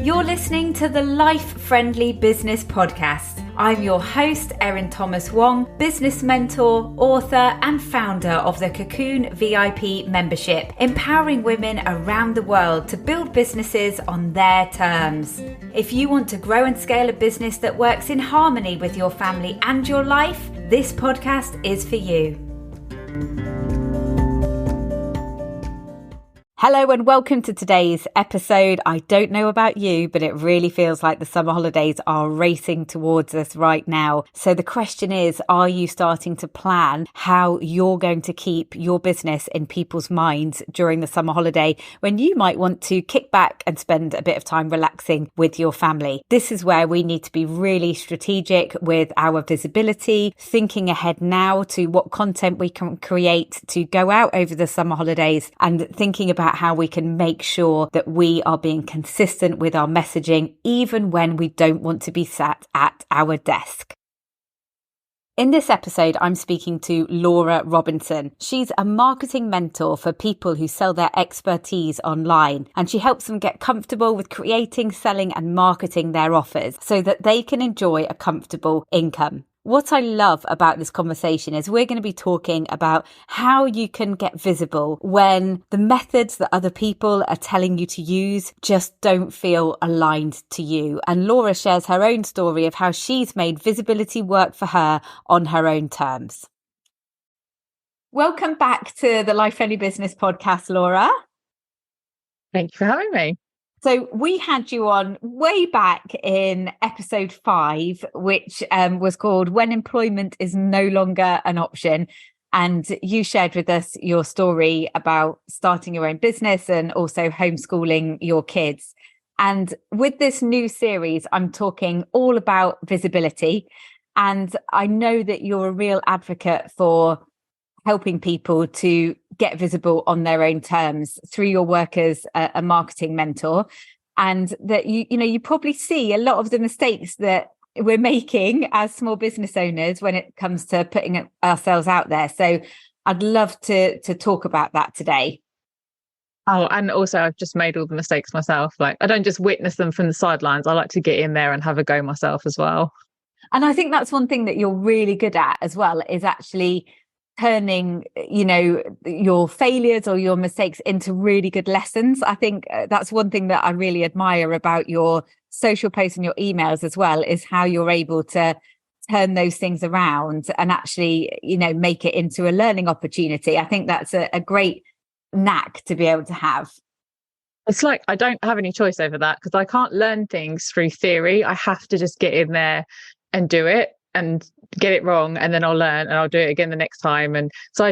You're listening to the Life Friendly Business Podcast. I'm your host, Erin Thomas Wong, business mentor, author, and founder of the Cocoon VIP membership, empowering women around the world to build businesses on their terms. If you want to grow and scale a business that works in harmony with your family and your life, this podcast is for you. Hello and welcome to today's episode. I don't know about you, but it really feels like the summer holidays are racing towards us right now. So the question is, are you starting to plan how you're going to keep your business in people's minds during the summer holiday when you might want to kick back and spend a bit of time relaxing with your family? This is where we need to be really strategic with our visibility, thinking ahead now to what content we can create to go out over the summer holidays and thinking about how we can make sure that we are being consistent with our messaging, even when we don't want to be sat at our desk. In this episode, I'm speaking to Laura Robinson. She's a marketing mentor for people who sell their expertise online, and she helps them get comfortable with creating, selling, and marketing their offers so that they can enjoy a comfortable income. What I love about this conversation is we're going to be talking about how you can get visible when the methods that other people are telling you to use just don't feel aligned to you. And Laura shares her own story of how she's made visibility work for her on her own terms. Welcome back to the Life Friendly Business Podcast, Laura. Thank you for having me. So we had you on way back in episode 5, which was called When Employment is No Longer an Option. And you shared with us your story about starting your own business and also homeschooling your kids. And with this new series, I'm talking all about visibility. And I know that you're a real advocate for helping people to get visible on their own terms through your work as a marketing mentor, and that you probably see a lot of the mistakes that we're making as small business owners when it comes to putting ourselves out there. So I'd love to talk about that today. Oh, and also I've just made all the mistakes myself. Like, I don't just witness them from the sidelines. I like to get in there and have a go myself as well. And I think that's one thing that you're really good at as well, is actually turning, your failures or your mistakes into really good lessons. I think that's one thing that I really admire about your social posts and your emails as well, is how you're able to turn those things around and actually, make it into a learning opportunity. I think that's a great knack to be able to have. It's like I don't have any choice over that, because I can't learn things through theory. I have to just get in there and do it and get it wrong, and then I'll learn and I'll do it again the next time. And so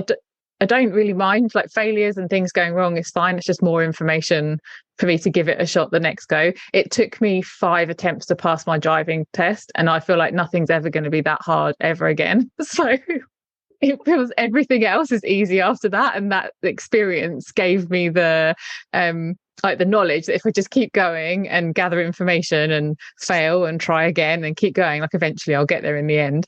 I don't really mind, like, failures and things going wrong is fine. It's just more information for me to give it a shot the next go. It took me 5 attempts to pass my driving test, and I feel like nothing's ever going to be that hard ever again. So it feels everything else is easy after that. And that experience gave me the knowledge that if I just keep going and gather information and fail and try again and keep going, like, eventually I'll get there in the end.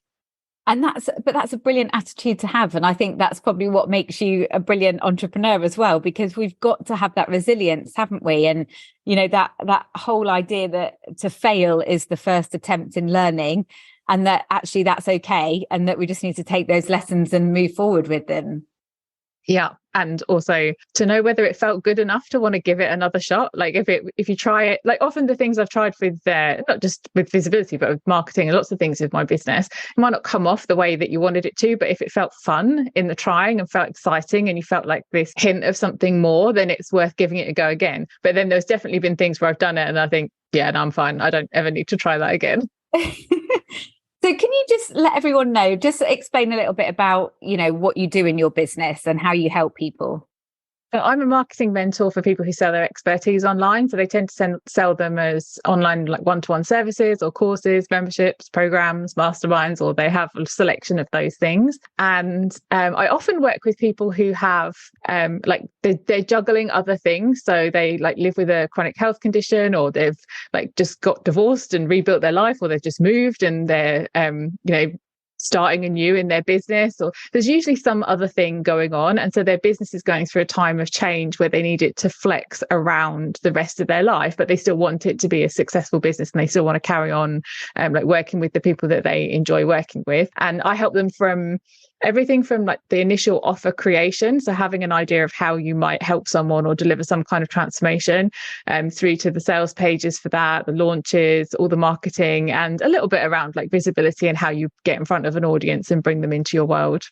And that's a brilliant attitude to have. And I think that's probably what makes you a brilliant entrepreneur as well, because we've got to have that resilience, haven't we? And, that whole idea that to fail is the first attempt in learning, and that actually that's okay. And that we just need to take those lessons and move forward with them. Yeah. And also to know whether it felt good enough to want to give it another shot. Like, if you try it, like, often the things I've tried with not just with visibility, but with marketing and lots of things with my business, it might not come off the way that you wanted it to, but if it felt fun in the trying and felt exciting and you felt like this hint of something more, then it's worth giving it a go again. But then there's definitely been things where I've done it and I think, yeah, no, I'm fine. I don't ever need to try that again. So can you just let everyone know, just explain a little bit about, what you do in your business and how you help people? So I'm a marketing mentor for people who sell their expertise online. So they tend to sell them as online, like one-to-one services or courses, memberships, programs, masterminds, or they have a selection of those things. And I often work with people who have they're juggling other things. So they live with a chronic health condition, or they've just got divorced and rebuilt their life, or they've just moved and they're starting anew in their business, or there's usually some other thing going on. And so their business is going through a time of change where they need it to flex around the rest of their life, but they still want it to be a successful business and they still want to carry on like working with the people that they enjoy working with. And I help them from everything from like the initial offer creation, so having an idea of how you might help someone or deliver some kind of transformation, through to the sales pages for that, the launches, all the marketing, and a little bit around like visibility and how you get in front of an audience and bring them into your world.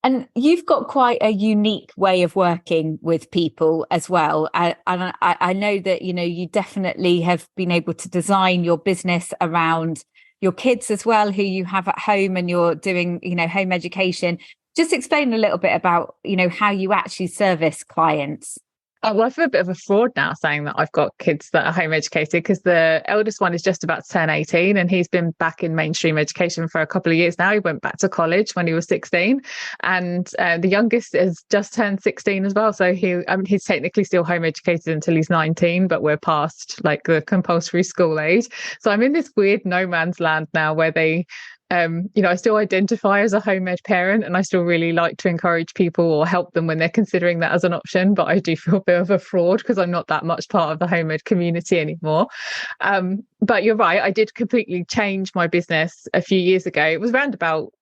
And you've got quite a unique way of working with people as well. And I know that, you know, you definitely have been able to design your business around your kids as well, who you have at home, and you're doing, you know, home education. Just explain a little bit about, you know, how you actually service clients. Oh, well, I feel a bit of a fraud now saying that I've got kids that are home educated, because the eldest one is just about to turn 18 and he's been back in mainstream education for a couple of years now. He went back to college when he was 16, and the youngest has just turned 16 as well. So he's technically still home educated until he's 19, but we're past like the compulsory school age. So I'm in this weird no man's land now where they I still identify as a home ed parent, and I still really like to encourage people or help them when they're considering that as an option. But I do feel a bit of a fraud because I'm not that much part of the home ed community anymore. But you're right, I did completely change my business a few years ago. It was around about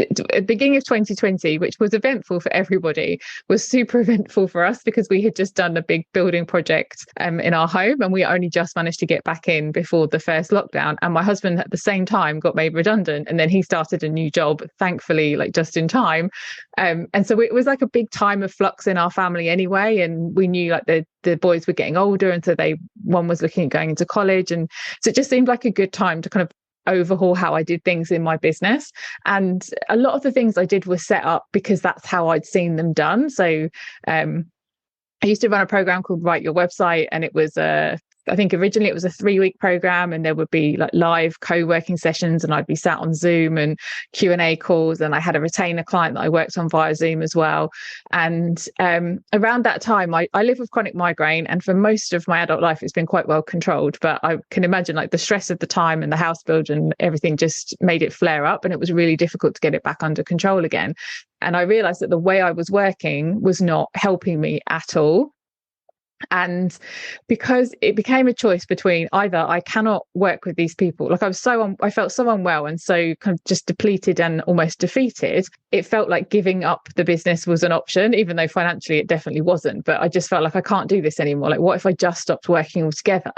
at the beginning of 2020, which was eventful for everybody, was super eventful for us because we had just done a big building project in our home, and we only just managed to get back in before the first lockdown. And my husband at the same time got made redundant, and then he started a new job, thankfully, like just in time. And so it was like a big time of flux in our family anyway. And we knew like the boys were getting older, and so one was looking at going into college, and so it just seemed like a good time to kind of overhaul how I did things in my business. And a lot of the things I did were set up because that's how I'd seen them done. So I used to run a program called Write Your Website, and it was I think originally it was a 3-week program, and there would be like live co-working sessions, and I'd be sat on Zoom and Q&A calls, and I had a retainer client that I worked on via Zoom as well. And around that time, I live with chronic migraine, and for most of my adult life, it's been quite well controlled. But I can imagine like the stress of the time and the house build and everything just made it flare up, and it was really difficult to get it back under control again. And I realized that the way I was working was not helping me at all. And because it became a choice between either I cannot work with these people, like I felt so unwell and so kind of just depleted and almost defeated, it felt like giving up the business was an option, even though financially it definitely wasn't. But I just felt like I can't do this anymore. Like, what if I just stopped working altogether?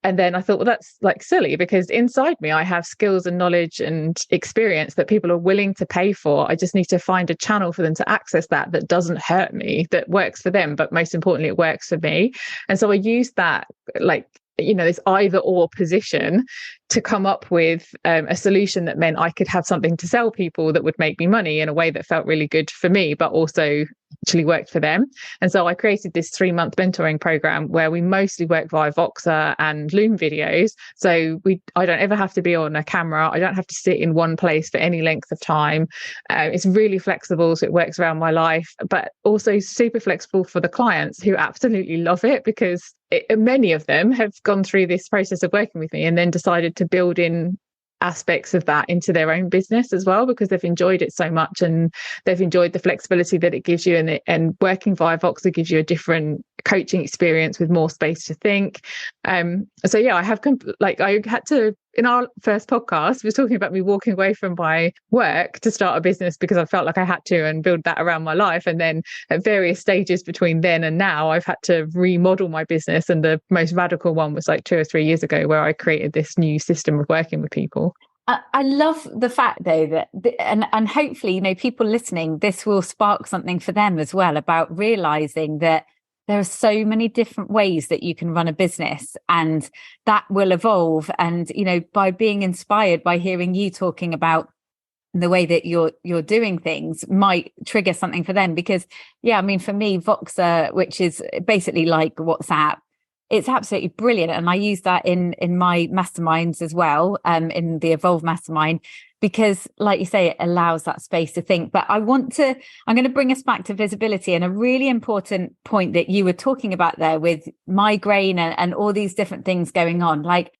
And then I thought, well, that's like silly, because inside me, I have skills and knowledge and experience that people are willing to pay for. I just need to find a channel for them to access that doesn't hurt me, that works for them. But most importantly, it works for me. And so I used that, like, this either or position to come up with a solution that meant I could have something to sell people that would make me money in a way that felt really good for me, but also actually worked for them. And so I created this 3-month mentoring program where we mostly work via Voxer and Loom videos. So I don't ever have to be on a camera. I don't have to sit in one place for any length of time. It's really flexible, so it works around my life, but also super flexible for the clients, who absolutely love it, because many of them have gone through this process of working with me and then decided to build in aspects of that into their own business as well, because they've enjoyed it so much and they've enjoyed the flexibility that it gives you, and working via Voxer gives you a different coaching experience with more space to think. So yeah, I had to, in our first podcast, we were talking about me walking away from my work to start a business because I felt like I had to, and build that around my life. And then at various stages between then and now, I've had to remodel my business. And the most radical one was like 2 or 3 years ago, where I created this new system of working with people. I love the fact, though, that and hopefully, people listening, this will spark something for them as well, about realizing that there are so many different ways that you can run a business, and that will evolve. And, by being inspired by hearing you talking about the way that you're doing things, might trigger something for them. Because, for me, Voxer, which is basically like WhatsApp, it's absolutely brilliant. And I use that in my masterminds as well, in the Evolve Mastermind, because like you say, it allows that space to think. But I'm going to bring us back to visibility, and a really important point that you were talking about there with migraine and all these different things going on. Like,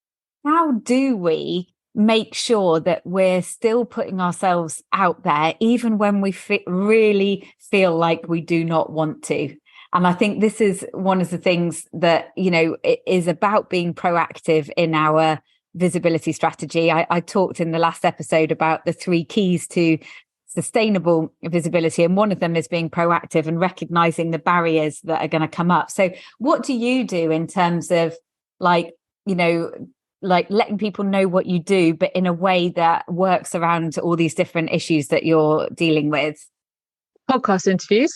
how do we make sure that we're still putting ourselves out there, even when we really feel like we do not want to. And I think this is one of the things that, it is about being proactive in our visibility strategy. I talked in the last episode about the 3 keys to sustainable visibility, and one of them is being proactive and recognizing the barriers that are going to come up. So what do you do in terms of like letting people know what you do, but in a way that works around all these different issues that you're dealing with? Podcast interviews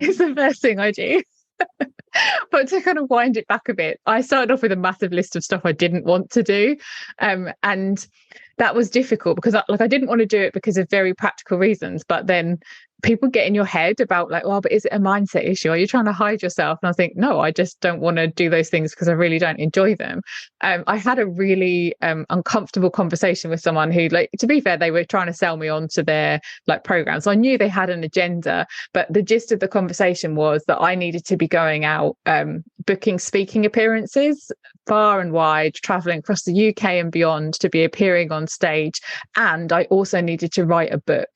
is the first thing I do. But to kind of wind it back a bit, I started off with a massive list of stuff I didn't want to do. And that was difficult because I didn't want to do it because of very practical reasons. But then people get in your head about like, well, but is it a mindset issue? Are you trying to hide yourself? And I think, no, I just don't want to do those things because I really don't enjoy them. I had a really uncomfortable conversation with someone who, like, to be fair, they were trying to sell me onto their like program. So I knew they had an agenda, but the gist of the conversation was that I needed to be going out, booking speaking appearances far and wide, traveling across the UK and beyond to be appearing on stage. And I also needed to write a book.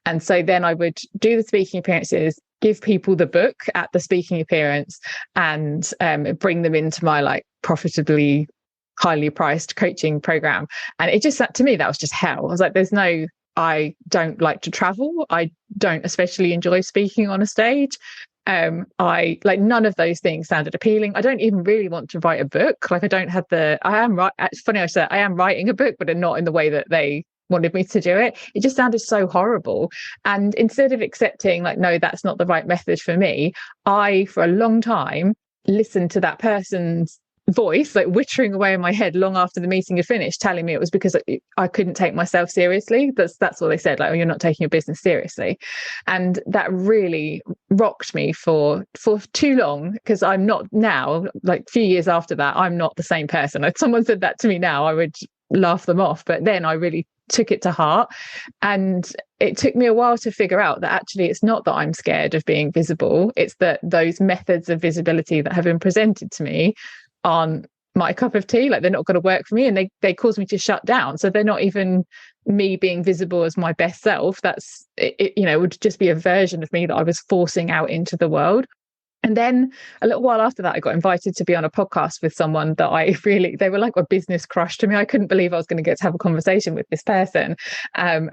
And so then I would do the speaking appearances, give people the book at the speaking appearance, and bring them into my like profitably highly priced coaching program. And it just, to me, that was just hell. I was like, I don't like to travel. I don't especially enjoy speaking on a stage. I like none of those things sounded appealing. I don't even really want to write a book. Like it's funny I said I am writing a book, but not in the way that they wanted me to do it. It just sounded so horrible. And instead of accepting like, no, that's not the right method for me, I, for a long time, listened to that person's voice like wittering away in my head long after the meeting had finished, telling me it was because I couldn't take myself seriously. That's what they said, like, oh, you're not taking your business seriously. And that really rocked me for too long, because I'm not now, like a few years after that, I'm not the same person. If someone said that to me now, I would laugh them off, but then I really took it to heart. And it took me a while to figure out that actually it's not that I'm scared of being visible, it's that those methods of visibility that have been presented to me aren't my cup of tea. Like, they're not going to work for me, and they cause me to shut down. So they're not even me being visible as my best self. That's it, it would just be a version of me that I was forcing out into the world. And then a little while after that, I got invited to be on a podcast with someone that they were like a business crush to me. I couldn't believe I was going to get to have a conversation with this person. So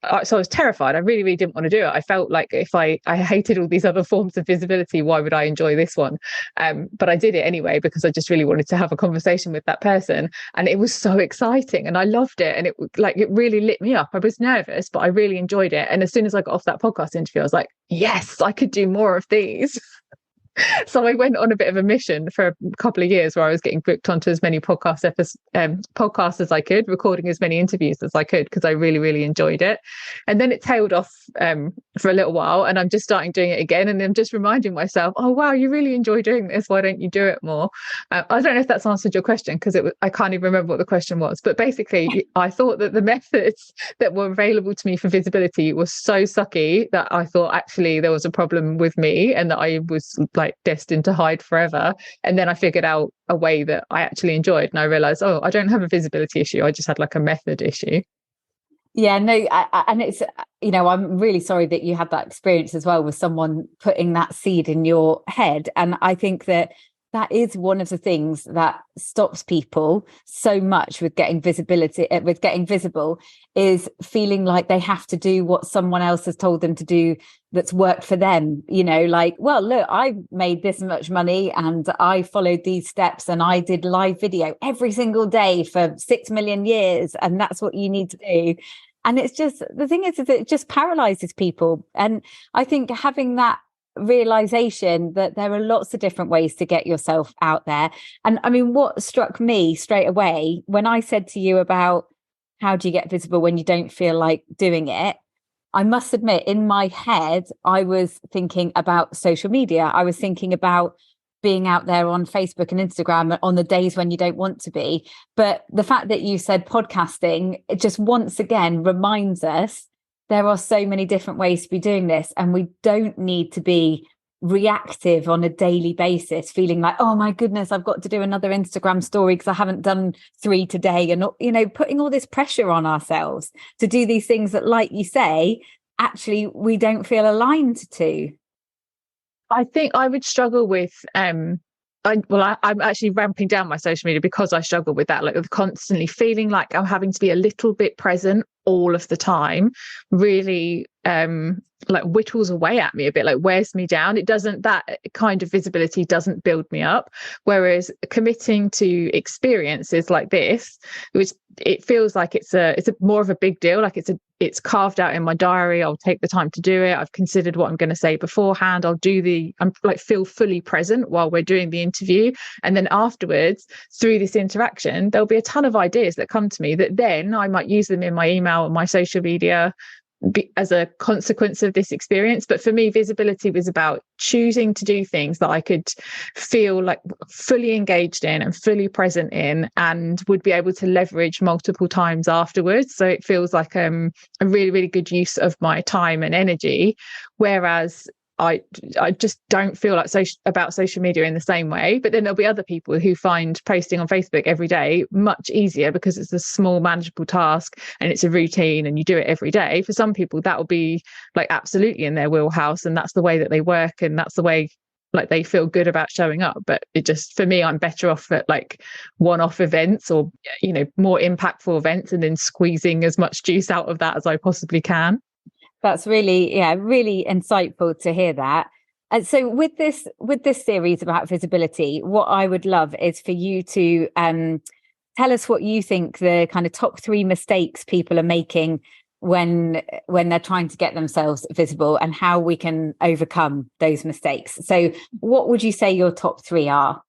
I was terrified. I really, really didn't want to do it. I felt like if I hated all these other forms of visibility, why would I enjoy this one? But I did it anyway, because I just really wanted to have a conversation with that person. And it was so exciting and I loved it. And it really lit me up. I was nervous, but I really enjoyed it. And as soon as I got off that podcast interview, I was like, yes, I could do more of these. So I went on a bit of a mission for a couple of years where I was getting booked onto as many podcasts as I could, recording as many interviews as I could, because I really, really enjoyed it. And then it tailed off for a little while, and I'm just starting doing it again. And I'm just reminding myself, oh, wow, you really enjoy doing this. Why don't you do it more? I don't know if that's answered your question, because I can't even remember what the question was. But basically, I thought that the methods that were available to me for visibility were so sucky that I thought actually there was a problem with me, and that I was like destined to hide forever. And then I figured out a way that I actually enjoyed, and I realized, oh, I don't have a visibility issue, I just had like a method issue. Yeah, no, and it's, I'm really sorry that you had that experience as well with someone putting that seed in your head. And I think that is one of the things that stops people so much with getting visible, is feeling like they have to do what someone else has told them to do that's worked for them. Like, well, look, I made this much money and I followed these steps and I did live video every single day for 6 million years. And that's what you need to do. And it's just, the thing is it just paralyzes people. And I think having that realization that there are lots of different ways to get yourself out there. And I mean, what struck me straight away when I said to you about how do you get visible when you don't feel like doing it, I must admit, in my head, I was thinking about social media. I was thinking about being out there on Facebook and Instagram on the days when you don't want to be. But the fact that you said podcasting, it just once again reminds us there are so many different ways to be doing this, and we don't need to be reactive on a daily basis, feeling like, oh my goodness, I've got to do another Instagram story because I haven't done 3 today, and putting all this pressure on ourselves to do these things that, like you say, actually we don't feel aligned to. I think I would struggle with I'm actually ramping down my social media because I struggle with that, like constantly feeling like I'm having to be a little bit present all of the time, really like whittles away at me a bit, like wears me down. That kind of visibility doesn't build me up. Whereas committing to experiences like this, which it feels like it's a more of a big deal, like it's carved out in my diary. I'll take the time to do it. I've considered what I'm going to say beforehand. I'm like feel fully present while we're doing the interview. And then afterwards, through this interaction, there'll be a ton of ideas that come to me that then I might use them in my email and my social media as a consequence of this experience. But for me, visibility was about choosing to do things that I could feel like fully engaged in and fully present in, and would be able to leverage multiple times afterwards. So it feels like a really, really good use of my time and energy. Whereas I just don't feel like about social media in the same way. But then there'll be other people who find posting on Facebook every day much easier because it's a small, manageable task and it's a routine and you do it every day. For some people, that will be like absolutely in their wheelhouse, and that's the way that they work, and that's the way like they feel good about showing up. But it just, for me, I'm better off at like one-off events or, more impactful events, and then squeezing as much juice out of that as I possibly can. That's really insightful to hear that. And so with this series about visibility, what I would love is for you to tell us what you think the kind of top 3 mistakes people are making when they're trying to get themselves visible, and how we can overcome those mistakes. So what would you say your top 3 are?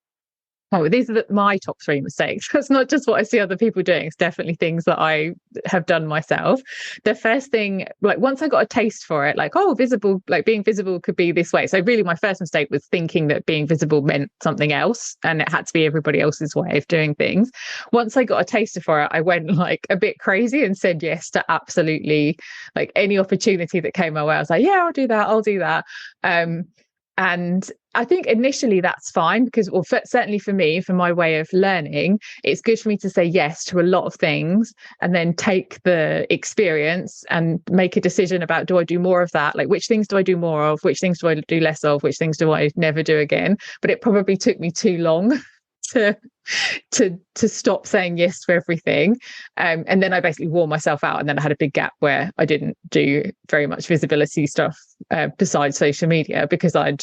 Oh, these are my top 3 mistakes. It's not just what I see other people doing. It's definitely things that I have done myself. The first thing, like once I got a taste for it, like, oh, visible, like being visible could be this way. So really my first mistake was thinking that being visible meant something else, and it had to be everybody else's way of doing things. Once I got a taster for it, I went like a bit crazy and said yes to absolutely like any opportunity that came my way. I was like, yeah, I'll do that. And I think initially that's fine because, well, certainly for me, for my way of learning, it's good for me to say yes to a lot of things and then take the experience and make a decision about, do I do more of that? Like, which things do I do more of? Which things do I do less of? Which things do I never do again? But it probably took me too long to stop saying yes to everything. And then I basically wore myself out, and then I had a big gap where I didn't do very much visibility stuff besides social media because I'd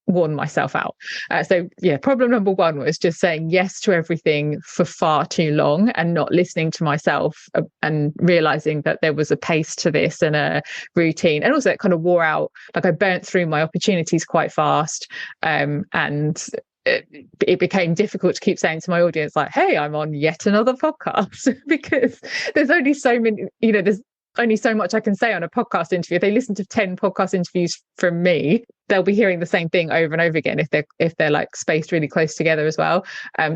worn myself out. So yeah, problem number 1 was just saying yes to everything for far too long and not listening to myself, and realizing that there was a pace to this and a routine. And also it kind of wore out, like I burnt through my opportunities quite fast, and it became difficult to keep saying to my audience, like, hey, I'm on yet another podcast, because there's only so many, there's only so much I can say on a podcast interview. If they listen to 10 podcast interviews from me, they'll be hearing the same thing over and over again if they're like spaced really close together as well.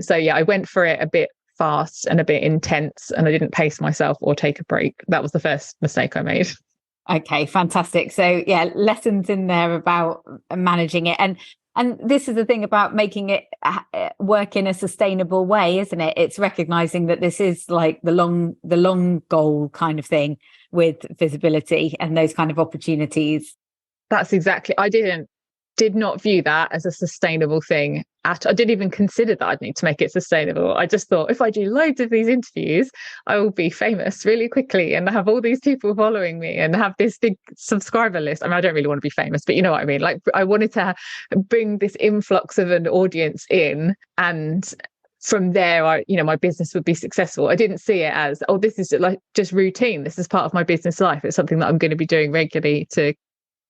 So yeah, I went for it a bit fast and a bit intense, and I didn't pace myself or take a break. That was the first mistake I made. Okay, fantastic. So yeah, lessons in there about managing it. And this is the thing about making it work in a sustainable way, isn't it? It's recognizing that this is like the long goal kind of thing with visibility and those kind of opportunities. That's exactly. I did not view that as a sustainable thing. I didn't even consider that I'd need to make it sustainable. I just thought, if I do loads of these interviews, I will be famous really quickly and have all these people following me and have this big subscriber list. I mean, I don't really want to be famous, but you know what I mean? Like, I wanted to bring this influx of an audience in, and from there, my business would be successful. I didn't see it as, oh, this is just routine. This is part of my business life. It's something that I'm going to be doing regularly to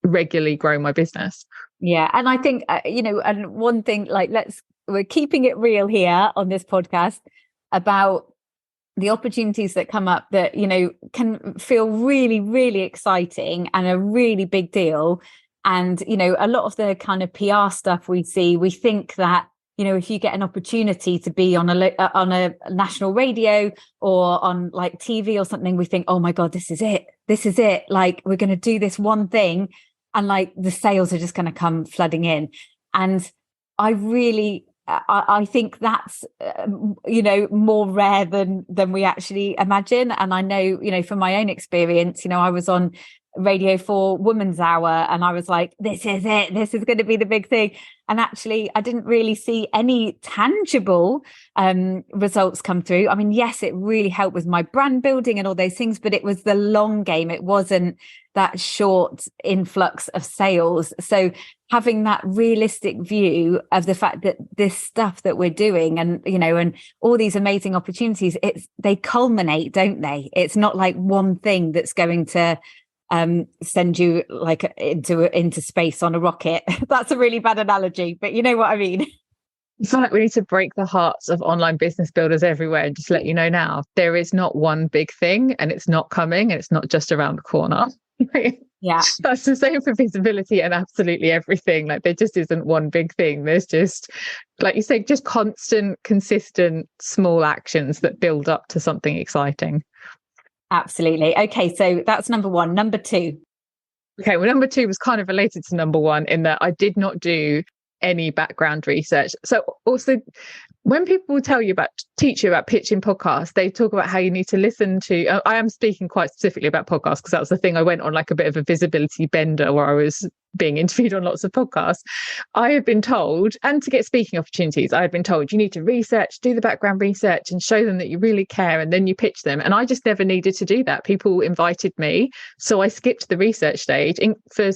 regularly grow my business. Yeah. And I think, and one thing, like, we're keeping it real here on this podcast about the opportunities that come up that, can feel really, really exciting and a really big deal. And, a lot of the kind of PR stuff we see, we think that, if you get an opportunity to be on a national radio or on like TV or something, we think, oh my God, this is it. Like, we're going to do this one thing and like the sales are just going to come flooding in. And I think that's more rare than we actually imagine. And I know, from my own experience, I was on Radio 4 Women's Hour, and I was like, this is it, this is going to be the big thing. And actually I didn't really see any tangible results come through. I mean, yes, it really helped with my brand building and all those things, but it was the long game. It wasn't that short influx of sales. So having that realistic view of the fact that this stuff that we're doing, and and all these amazing opportunities, they culminate, don't they? It's not like one thing that's going to send you like into space on a rocket. That's a really bad analogy, but you know what I mean. I feel like we need to break the hearts of online business builders everywhere and just let you know now, there is not one big thing, and it's not coming, and it's not just around the corner. Yeah, that's the same for visibility and absolutely everything. Like, there just isn't one big thing. There's just, like you say, just constant, consistent, small actions that build up to something exciting. Absolutely. Okay, so that's number one. Number two. Okay, well, number two was kind of related to number one in that I did not do any background research. So also, when people teach you about pitching podcasts, they talk about how you need to listen to, I am speaking quite specifically about podcasts because that was the thing. I went on like a bit of a visibility bender where I was being interviewed on lots of podcasts. I have been told, and to get speaking opportunities, I have been told you need to research, do the background research and show them that you really care, and then you pitch them. And I just never needed to do that. People invited me, so I skipped the research stage for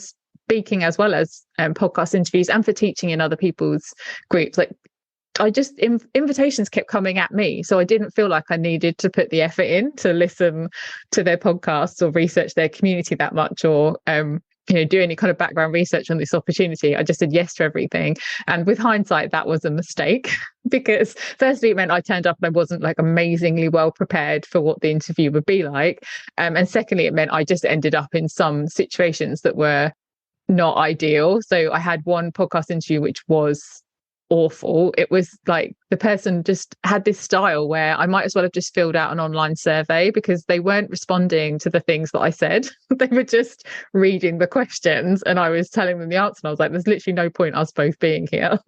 speaking as well as podcast interviews and for teaching in other people's groups. Like, I just invitations kept coming at me, so I didn't feel like I needed to put the effort in to listen to their podcasts or research their community that much, or do any kind of background research on this opportunity. I just said yes to everything. And with hindsight, that was a mistake because firstly, it meant I turned up and I wasn't like amazingly well prepared for what the interview would be like. And secondly, it meant I just ended up in some situations that were not ideal. So I had one podcast interview which was awful. It was like the person just had this style where I might as well have just filled out an online survey, because they weren't responding to the things that I said. They were just reading the questions and I was telling them the answer, and I was like, there's literally no point us both being here.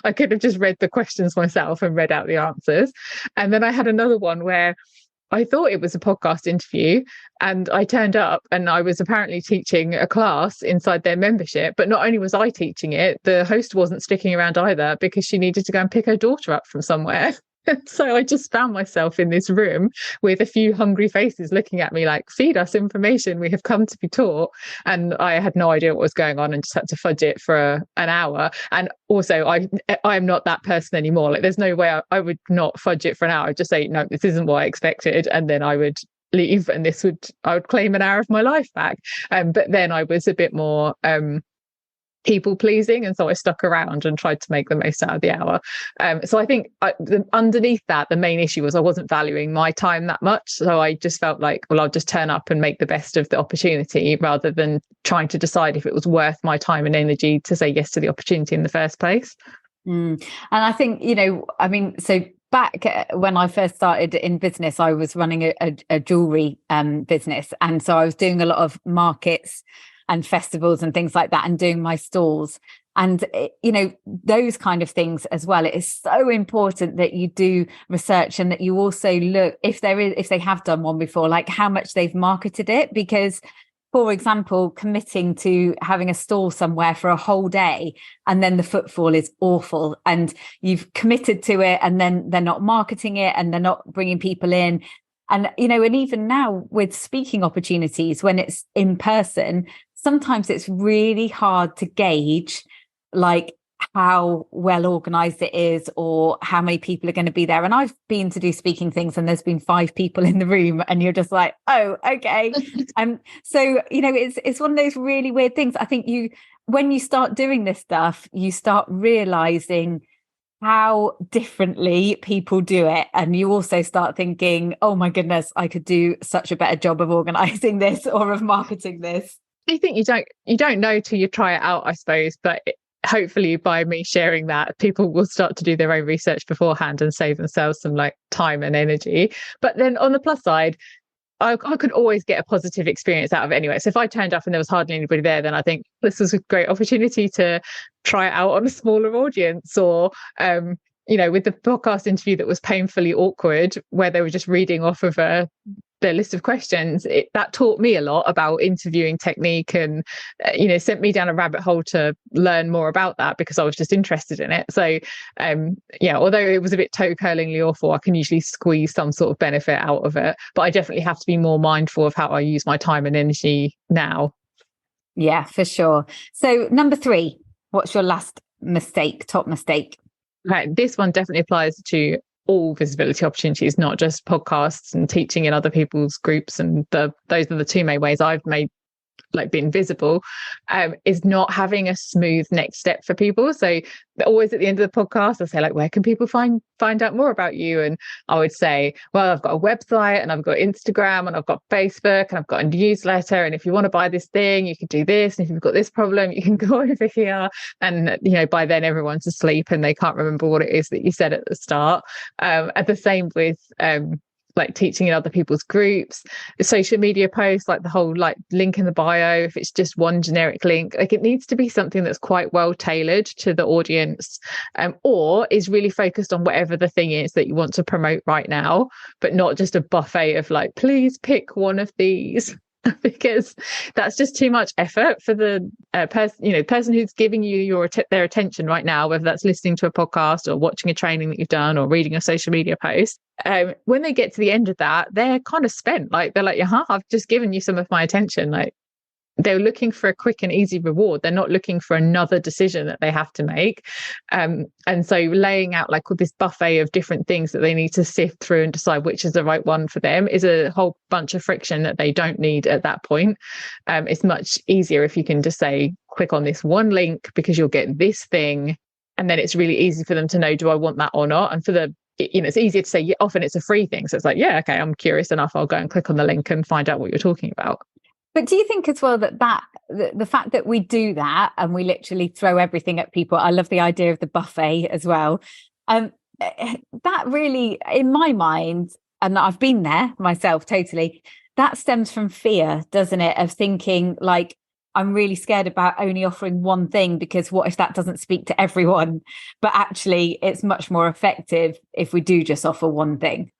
I could have just read the questions myself and read out the answers. And then I had another one where I thought it was a podcast interview, and I turned up and I was apparently teaching a class inside their membership. But not only was I teaching it, the host wasn't sticking around either because she needed to go and pick her daughter up from somewhere. So I just found myself in this room with a few hungry faces looking at me like, feed us information, we have come to be taught. And I had no idea what was going on and just had to fudge it for an hour. And also I am not that person anymore. Like, there's no way I would not fudge it for an hour. I'd just say, no, this isn't what I expected. And then I would leave, and I would claim an hour of my life back. But then I was a bit more people pleasing, and so I stuck around and tried to make the most out of the hour. So I think underneath that, the main issue was I wasn't valuing my time that much. So I just felt like, well, I'll just turn up and make the best of the opportunity rather than trying to decide if it was worth my time and energy to say yes to the opportunity in the first place. And I think, so back when I first started in business, I was running a jewelry business, and so I was doing a lot of markets and festivals and things like that, and doing my stalls. And, those kind of things as well. It is so important that you do research, and that you also look, if they have done one before, like how much they've marketed it. Because, for example, committing to having a stall somewhere for a whole day and then the footfall is awful, and you've committed to it and then they're not marketing it and they're not bringing people in. And, and even now with speaking opportunities, when it's in person, sometimes it's really hard to gauge like how well organized it is or how many people are going to be there. And I've been to do speaking things and there's been 5 people in the room and you're just like, oh, okay. So, it's one of those really weird things. I think when you start doing this stuff, you start realizing how differently people do it. And you also start thinking, oh my goodness, I could do such a better job of organizing this or of marketing this. I think you don't know till you try it out, I suppose. But hopefully by me sharing that, people will start to do their own research beforehand and save themselves some like time and energy. But then on the plus side, I could always get a positive experience out of it anyway. So if I turned up and there was hardly anybody there, then I think this was a great opportunity to try it out on a smaller audience. Or with the podcast interview that was painfully awkward, where they were just reading off of their list of questions, that taught me a lot about interviewing technique, and sent me down a rabbit hole to learn more about that because I was just interested in it. So although it was a bit toe-curlingly awful, I can usually squeeze some sort of benefit out of it, but I definitely have to be more mindful of how I use my time and energy now. Yeah, for sure. So number 3, what's your last mistake, top mistake? Right, this one definitely applies to all visibility opportunities, not just podcasts and teaching in other people's groups. And those are the 2 main ways I've made been visible, is not having a smooth next step for people. So always at the end of the podcast, I say, where can people find out more about you? And I would say, well, I've got a website, and I've got Instagram, and I've got Facebook, and I've got a newsletter. And if you want to buy this thing, you can do this. And if you've got this problem, you can go over here. And, by then everyone's asleep and they can't remember what it is that you said at the start. And the same with, teaching in other people's groups, social media posts, the whole link in the bio. If it's just one generic link, it needs to be something that's quite well tailored to the audience, or is really focused on whatever the thing is that you want to promote right now, but not just a buffet of please pick one of these. Because that's just too much effort for the person who's giving you their attention right now, whether that's listening to a podcast or watching a training that you've done or reading a social media post. When they get to the end of that, they're kind of spent. They're I've just given you some of my attention. They're looking for a quick and easy reward. They're not looking for another decision that they have to make. And so laying out this buffet of different things that they need to sift through and decide which is the right one for them is a whole bunch of friction that they don't need at that point. It's much easier if you can just say, click on this one link because you'll get this thing. And then it's really easy for them to know, do I want that or not? And for it's easier to say, often it's a free thing. So it's yeah, okay, I'm curious enough. I'll go and click on the link and find out what you're talking about. But do you think as well that the fact that we do that and we literally throw everything at people, I love the idea of the buffet as well, that really, in my mind, and I've been there myself totally, that stems from fear, doesn't it? Of thinking I'm really scared about only offering one thing, because what if that doesn't speak to everyone? But actually, it's much more effective if we do just offer one thing.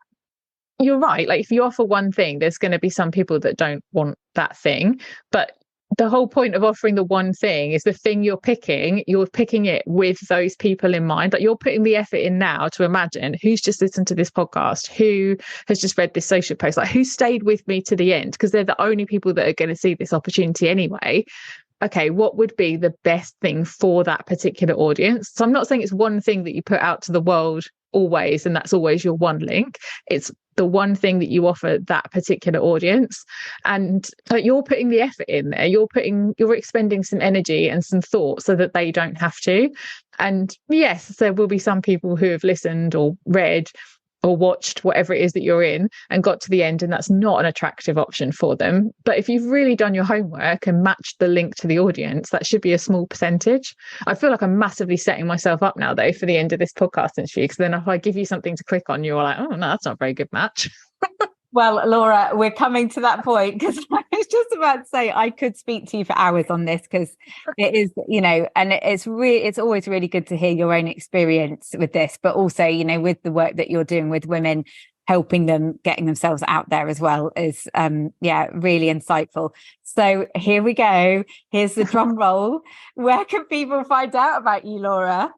You're right. If you offer one thing, there's going to be some people that don't want that thing. But the whole point of offering the one thing is the thing you're picking it with those people in mind. You're putting the effort in now to imagine who's just listened to this podcast, who has just read this social post, who stayed with me to the end, because they're the only people that are going to see this opportunity anyway. Okay, what would be the best thing for that particular audience? So I'm not saying it's one thing that you put out to the world always, and that's always your one link. It's the one thing that you offer that particular audience, and you're putting the effort in there. You're expending some energy and some thought so that they don't have to. And yes, there will be some people who have listened or read or watched whatever it is that you're in and got to the end, and that's not an attractive option for them. But if you've really done your homework and matched the link to the audience, that should be a small percentage. I feel like I'm massively setting myself up now, though, for the end of this podcast interview, because then if I give you something to click on, you're oh, no, that's not a very good match. Well, Laura, we're coming to that point, because I was just about to say I could speak to you for hours on this, because it is, and it's always really good to hear your own experience with this, but also, with the work that you're doing with women, helping them, getting themselves out there as well is, really insightful. So here we go. Here's the drum roll. Where can people find out about you, Laura?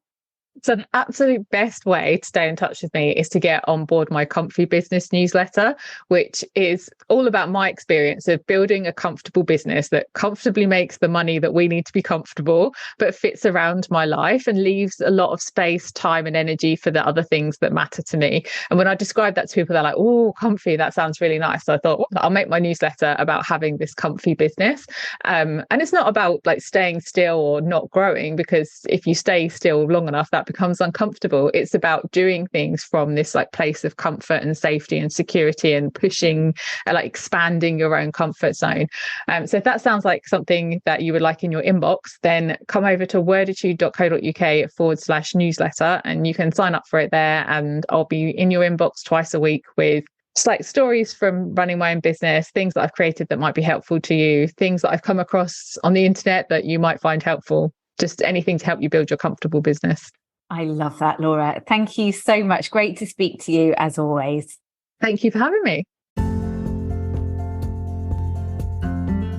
So the absolute best way to stay in touch with me is to get on board my Comfy Business newsletter, which is all about my experience of building a comfortable business that comfortably makes the money that we need to be comfortable, but fits around my life and leaves a lot of space, time and energy for the other things that matter to me. And when I describe that to people, they're oh, comfy, that sounds really nice. So I thought, I'll make my newsletter about having this comfy business. And it's not about staying still or not growing, because if you stay still long enough, that becomes uncomfortable. It's about doing things from this place of comfort and safety and security, and pushing expanding your own comfort zone. So if that sounds like something that you would like in your inbox, then come over to worditude.co.uk/newsletter and you can sign up for it there, and I'll be in your inbox twice a week with Just like stories from running my own business, things that I've created that might be helpful to you, things that I've come across on the internet that you might find helpful, just anything to help you build your comfortable business. I love that, Laura. Thank you so much. Great to speak to you as always. Thank you for having me.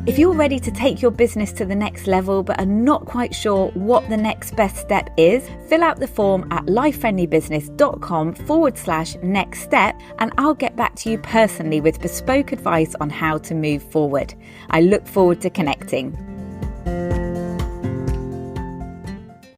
If you're ready to take your business to the next level but are not quite sure what the next best step is, fill out the form at lifefriendlybusiness.com/next step and I'll get back to you personally with bespoke advice on how to move forward. I look forward to connecting.